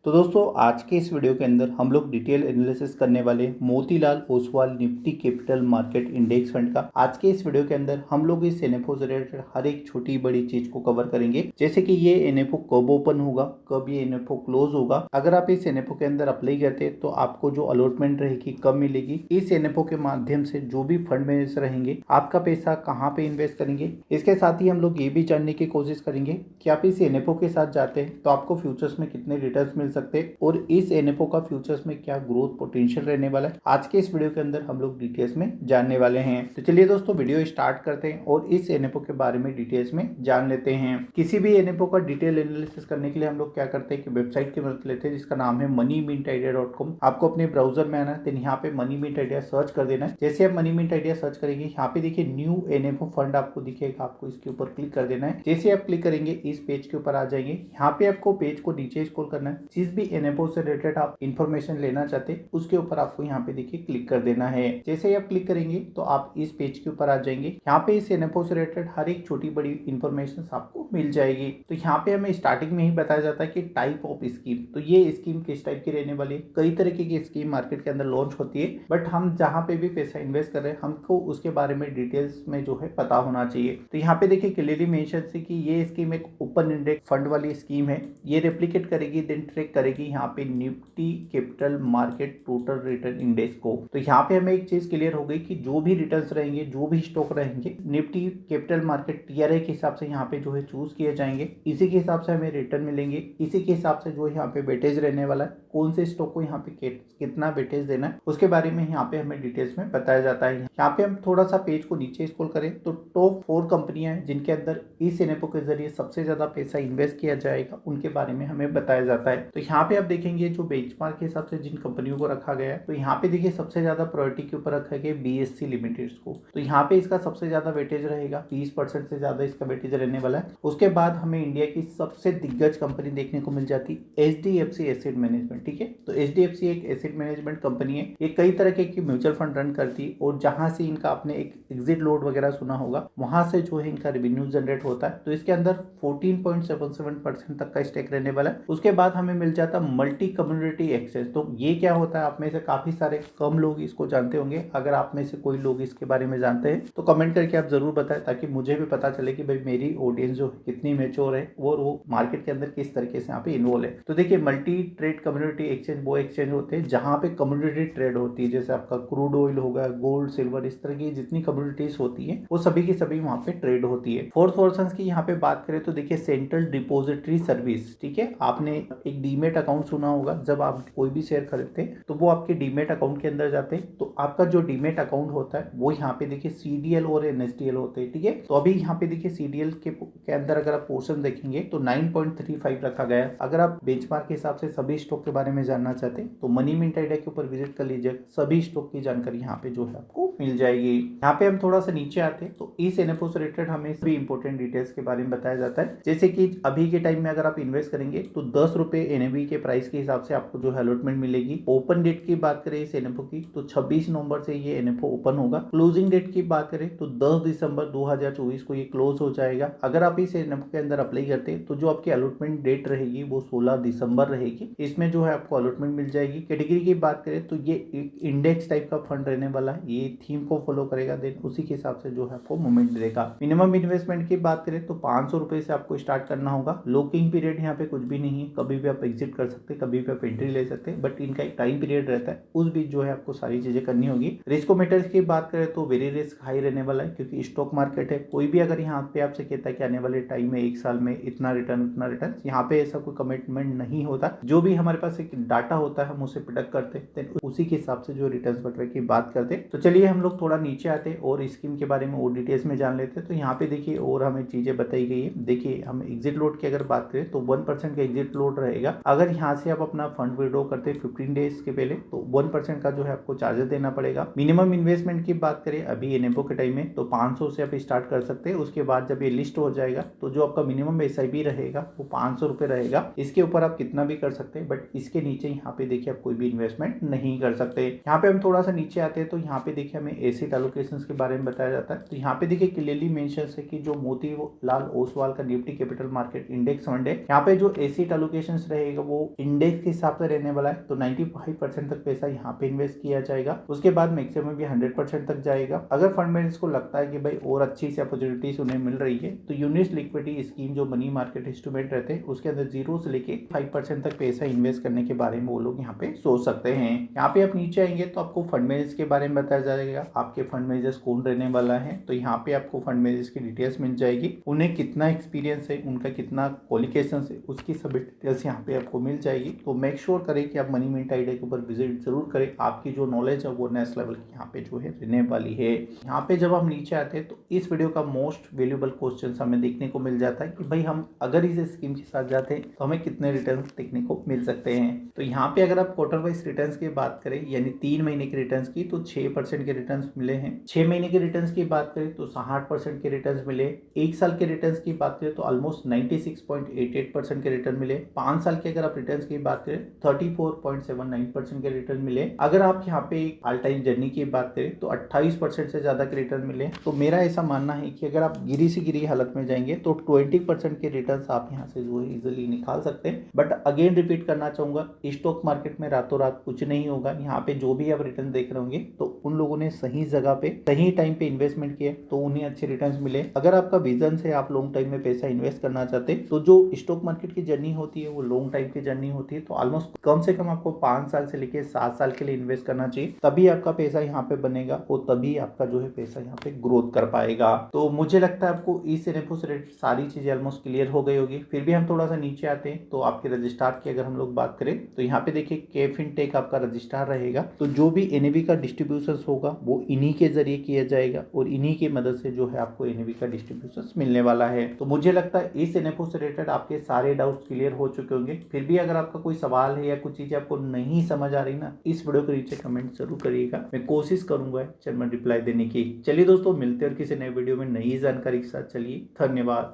तो दोस्तों आज के इस वीडियो के अंदर हम लोग डिटेल एनालिसिस करने वाले Motilal Oswal Nifty capital market index fund का। आज के इस वीडियो के अंदर हम लोग इस एनएफओ से रिलेटेड हर एक छोटी बड़ी चीज को कवर करेंगे, जैसे कि ये एनएफओ कब ओपन होगा, कब ये एनएफओ क्लोज होगा, अगर आप इस एनएफओ के अंदर अप्लाई करते हैं तो आपको जो अलॉटमेंट रहेगी कब मिलेगी, इस एनएफओ के माध्यम से जो भी फंड मैनेजर रहेंगे आपका पैसा कहाँ पे इन्वेस्ट करेंगे। इसके साथ ही हम लोग ये भी जानने की कोशिश करेंगे कि आप इस एनएफओ के साथ जाते हैं तो आपको फ्यूचर्स में कितने रिटर्न मिल सकते हैं और इस एनएफओ का फ्यूचर्स में क्या ग्रोथ पोटेंशियल रहने वाला है। आज के इस वीडियो के अंदर हम लोग डिटेल्स में जानने वाले हैं। तो चलिए दोस्तों वीडियो स्टार्ट करते हैं और इस एनएफओ के बारे में डिटेल्स में जान लेते हैं। किसी भी एनएफओ का डिटेल एनालिसिस करने के लिए हम लोग क्या करते हैं कि वेबसाइट की मदद लेते हैं जिसका नाम है moneymintidia.com। आपको अपने ब्राउजर में आना है, यहाँ पे मनी मिंट आइडिया सर्च कर देना है। जैसे आप मनी मिंट आइडिया सर्च करेंगे यहाँ पे देखिए न्यू एनएफओ फंड आपको दिखेगा, आपको इसके ऊपर क्लिक कर देना है। जैसे आप क्लिक करेंगे इस पेज के ऊपर आ जाएंगे। यहाँ पे आपको पेज को नीचे स्क्रॉल करना है। जिस भी एनएफओ से रिलेटेड आप इंफॉर्मेशन लेना चाहते हैं उसके ऊपर आपको यहाँ पे देखिए क्लिक कर देना है। जैसे ही आप क्लिक करेंगे तो आप इस पेज के ऊपर आ जाएंगे। यहाँ पे इस एनएफओ से रिलेटेड हर एक छोटी बड़ी इंफॉर्मेशन आपको मिल जाएगी। तो यहाँ पे हमें स्टार्टिंग में ही बताया जाता है कि टाइप ऑफ स्कीम, तो ये स्कीम किस टाइप की रहने वाली है। कई तरीके की स्कीम मार्केट के अंदर लॉन्च होती है, बट हम जहाँ पे भी पैसा इन्वेस्ट कर रहे हैं हमको उसके बारे में डिटेल्स में जो है पता होना चाहिए। तो यहाँ पे देखिए क्लियरली मेंशन है कि ये स्कीम एक ओपन इंडेक्स फंड वाली स्कीम है। ये रेप्लिकेट करेगी देन ट्रैक करेगी यहाँ पे Nifty capital market total return index को। तो यहाँ पे हमें एक चीज क्लियर हो गई कि जो भी रिटर्न्स रहेंगे, जो भी स्टॉक रहेंगे, निफ्टी कैपिटल मार्केट टीआरआई के हिसाब से यहाँ पे जो है चूज किए जाएंगे। इसी के हिसाब से हमें रिटर्न मिलेंगे। इसी के हिसाब से जो यहाँ पे वेटेज रहने वाला है, कौन से स्टॉक को यहाँ पे कितना वेटेज देना है उसके बारे में यहाँ पे हमें डिटेल्स में बताया जाता है। यहाँ पे हम थोड़ा सा पेज को नीचे स्क्रॉल करें तो टॉप 4 कंपनियां हैं जिनके अंदर इस एनएफओ के जरिए सबसे ज्यादा पैसा इन्वेस्ट किया जाएगा, उनके बारे में हमें बताया जाता है। तो यहाँ पे आप देखेंगे जो बेंचमार्क के हिसाब से जिन कंपनियों को रखा गया है, तो यहाँ पे देखिए सबसे ज्यादा प्रायोरिटी के ऊपर रखा गया बीएससी लिमिटेड को। तो यहाँ पे इसका सबसे ज्यादा वेटेज रहेगा, 20% से ज्यादा इसका वेटेज रहने वाला है। उसके बाद हमें इंडिया की सबसे दिग्गज कंपनी देखने को मिल जाती है एचडीएफसी एसेट मैनेजमेंट। ठीक है, तो एचडीएफसी एक एसेट मैनेजमेंट कंपनी है। ये कई तरह के म्यूचुअल फंड रन करती है और जहां से इनका आपने एक एग्जिट लोड वगैरह सुना होगा, वहां से जो है इनका रेवेन्यू जनरेट होता है। तो इसके अंदर 14.77% तक का स्टेक रहने वाला है। उसके बाद हमें मिल जाता मल्टी कम्युनिटी एक्सचेंज। तो ये क्या होता है, आप में से काफी सारे कम लोग इसको जानते होंगे। अगर आप में से कोई लोग इसके बारे में जानते हैं तो कमेंट करके आप जरूर बताएं, ताकि मुझे भी पता चले कि भाई मेरी ऑडियंस जो कितनी मेच्योर है और वो मार्केट के अंदर किस तरीके से यहाँ पे इन्वॉल्व है। तो देखिए मल्टी ट्रेड कम्युनिटी एक्सचेंज वो एक्सचेंज होते हैं जहां पे कम्युनिटी ट्रेड होती है, जैसे आपका क्रूड ऑयल होगा, गोल्ड, सिल्वर, इस तरह की जितनी कम्युनिटीज होती है वो सभी की सभी वहां पे ट्रेड होती है। फोर्थ पर्सन की यहाँ पे बात करें तो देखिए सेंट्रल डिपोजिटरी सर्विस। ठीक है, आपने एक डीमेट अकाउंट सुना होगा। जब आप कोई भी शेयर खरीदते हैं तो वो आपके डीमेट अकाउंट के अंदर जाते हैं। तो आपका जो डीमेट अकाउंट होता है वो यहाँ पे देखिए सीडीएल और एनएसडीएल होते हैं। ठीक है, तो अभी यहाँ पे देखिए सीडीएल के अंदर अगर आप पोर्शन देखेंगे तो 9.35 रखा गया है। अगर आप बेंचमार्क के हिसाब से सभी स्टॉक के बारे में जानना चाहते हैं तो मनी मिंट आइडिया के ऊपर विजिट कर लीजिए। सभी स्टॉक की जानकारी यहाँ पे जो है आपको मिल जाएगी। यहाँ पे हम थोड़ा सा नीचे आते हैं तो इस एनएफओ से रिलेटेड हमें सभी इंपॉर्टेंट डिटेल्स के बारे में बताया जाता है। जैसे कि अभी के टाइम में अगर आप इन्वेस्ट करेंगे तो 10 रुपए एनएवी के प्राइस के हिसाब से आपको जो है अलॉटमेंट मिलेगी। ओपन डेट की बात करें इस एनएफओ की तो 26 नवंबर से ये एनएफओ ओपन होगा। क्लोजिंग डेट की बात करें तो 10 दिसंबर 2024 को ये क्लोज हो जाएगा। अगर आप इस एनएफओ के अंदर अप्लाई करते हैं तो जो आपकी अलॉटमेंट डेट रहेगी वो 16 दिसंबर रहेगी। इसमें जो है आपको अलॉटमेंट मिल जाएगी। कैटेगरी की बात करें तो ये एक इंडेक्स टाइप का फंड रहने वाला है, ये थीम को फॉलो करेगा, देन उसी के हिसाब से जो है आपको मूवमेंट देगा। मिनिमम इन्वेस्टमेंट की बात करें तो 500 रुपए से आपको स्टार्ट करना होगा। लॉकिंग पीरियड यहाँ पे कुछ भी नहीं है, कभी भी आप एग्जिट कर सकते हैं, कभी भी आप एंट्री ले सकते हैं, बट इनका एक टाइम पीरियड रहता है, उस बीच जो है आपको सारी चीजें करनी होगी। रिस्कोमीटर्स की बात करें तो वेरी रिस्क हाई रहने वाला है, क्योंकि स्टॉक मार्केट है। कोई भी अगर यहाँ पे आपसे कहता है कि आने वाले टाइम में 1 साल में इतना रिटर्न, यहाँ पे ऐसा कोई कमिटमेंट नहीं होता। जो भी हमारे पास एक डाटा होता है हम उसे प्रोडक्ट करते हैं, उसी के हिसाब से जो रिटर्न वगैरह की बात करते हैं। तो चलिए हम लोग थोड़ा नीचे आते और स्कीम के बारे में और डिटेल्स में जान लेते हैं। तो यहाँ पे देखिए और हमें चीजें बताई गई है। देखिए हम एग्जिट लोड की अगर बात करें तो 1% का एग्जिट लोड रहेगा। अगर यहाँ से आप अपना फंड विड्रॉ करते हैं 15 डेज के पहले तो 1% का जो है आपको चार्जेस देना पड़ेगा। मिनिमम इन्वेस्टमेंट की बात करें अभी एनएफओ के टाइम में तो 500 से आप स्टार्ट कर सकते हैं। उसके बाद जब ये लिस्ट हो जाएगा तो जो आपका मिनिमम एसआईपी रहेगा वो 500 रुपए रहेगा। इसके ऊपर आप कितना भी कर सकते हैं, बट इसके नीचे यहाँ पे देखिए आप कोई भी इन्वेस्टमेंट नहीं कर सकते। यहाँ पे हम थोड़ा सा नीचे आते हैं तो यहाँ पे देखिए हमें एसेट एलोकेशंस के बारे में बताया जाता है। तो यहाँ पे देखिए क्लियरली मेंशन है कि जो मोतीलाल ओसवाल का Nifty capital market index fund है, यहाँ पे जो एसेट एलोकेशंस रहेगा रहेगा वो इंडेक्स के हिसाब से रहने वाला है। तो 95% तक पैसा यहाँ पे इन्वेस्ट किया जाएगा, उसके बाद मैक्सिमम भी 100% तक जाएगा। अगर फंड मैनेजर्स को लगता है कि भाई और अच्छी सी अपॉर्चुनिटीज उन्हें मिल रही है तो यूनिट लिक्विडिटी स्कीम जो मनी मार्केट इंस्ट्रूमेंट रहते हैं उसके अंदर 0 से लेके 5% तक पैसा इन्वेस्ट करने के बारे में वो लोग यहाँ पे सोच सकते हैं। यहाँ पे आप नीचे आएंगे तो आपको फंड मैनेजर्स के बारे में बताया जाएगा, आपके फंड मैनेजर्स कौन रहने वाला है। तो यहाँ पे आपको फंड मैनेजर्स की डिटेल्स मिल जाएगी, उन्हें कितना एक्सपीरियंस है, उनका कितना क्वालिफिकेशन है, उसकी सभी डिटेल्स यहाँ पे आपको मिल जाएगी। तो मेक श्योर करें कि आप मनी मिंट आइडिया के ऊपर विजिट जरूर करें, आपकी जो नॉलेज है वो नेक्स्ट लेवल की यहाँ पे जो है रहने वाली है। यहाँ पे जब हम नीचे आते हैं तो इस वीडियो का मोस्ट वैल्यूएबल क्वेश्चन हमें देखने को मिल जाता है कि भाई हम अगर इस स्कीम के साथ जाते हैं तो हमें कितने रिटर्न देखने को मिल सकते हैं। तो यहाँ पे अगर आप क्वार्टर वाइज रिटर्न्स की बात करें यानी 3 महीने के रिटर्न्स की तो 6% के रिटर्न्स मिले हैं। 6 महीने के रिटर्न्स की बात करें तो 60% के रिटर्न्स मिले। 1 साल के रिटर्न्स की बात करें तो ऑलमोस्ट 96.88% के रिटर्न मिले। 5 साल के अगर आप रिटर्न्स की बात करें 34.79% के रिटर्न मिले। अगर आप यहाँ पे ऑल टाइम जर्नी की बात करें तो 28% से ज्यादा के रिटर्न मिले। तो मेरा ऐसा मानना है कि अगर आप गिरी से गिरी हालत में जाएंगे तो 20% के रिटर्न आप यहाँ से जो है इजिली निकाल सकते हैं। बट अगेन रिपीट करना चाहूंगा, स्टॉक मार्केट में रातों रात कुछ नहीं होगा। यहाँ पे जो भी आप रिटर्न देख रहे होंगे तो उन लोगों ने सही जगह पे सही टाइम पे इन्वेस्टमेंट किया तो उन्हें अच्छे रिटर्न्स मिले। अगर आपका विजन है आप लॉन्ग टाइम में पैसा इन्वेस्ट करना चाहते हैं तो जो स्टॉक मार्केट की जर्नी होती है वो लॉन्ग टाइम की जर्नी होती है। तो ऑलमोस्ट कम से कम आपको 5 साल से लेकर 7 साल के लिए इन्वेस्ट करना चाहिए, तभी आपका पैसा यहाँ पे बनेगा और तभी आपका जो है पैसा यहाँ पे ग्रोथ कर पाएगा। तो मुझे लगता है आपको इस इन्फो से रिलेटेड सारी चीजें ऑलमोस्ट क्लियर हो गई होगी। फिर भी हम थोड़ा सा नीचे आते हैं तो आपके रजिस्ट्रार की अगर हम लोग बात करें तो यहाँ पे देखिए केफिनटेक आपका रजिस्ट्रार रहेगा। तो जो भी एनएवी का डिस्ट्रीब्यूशन होगा वो इन्हीं के जरिए किया जाएगा और इन्हीं की मदद से जो है आपको एनएवी का डिस्ट्रीब्यूशन मिलने वाला है। तो मुझे लगता है इस इन्फो से रिलेटेड आपके सारे डाउट्स क्लियर हो चुके होंगे। फिर भी अगर आपका कोई सवाल है या कुछ चीजें आपको नहीं समझ आ रही ना, इस वीडियो के नीचे कमेंट जरूर करिएगा, मैं कोशिश करूंगा चल मैं रिप्लाई देने की। चलिए दोस्तों मिलते हैं और किसी नए वीडियो में नई जानकारी के साथ। चलिए धन्यवाद।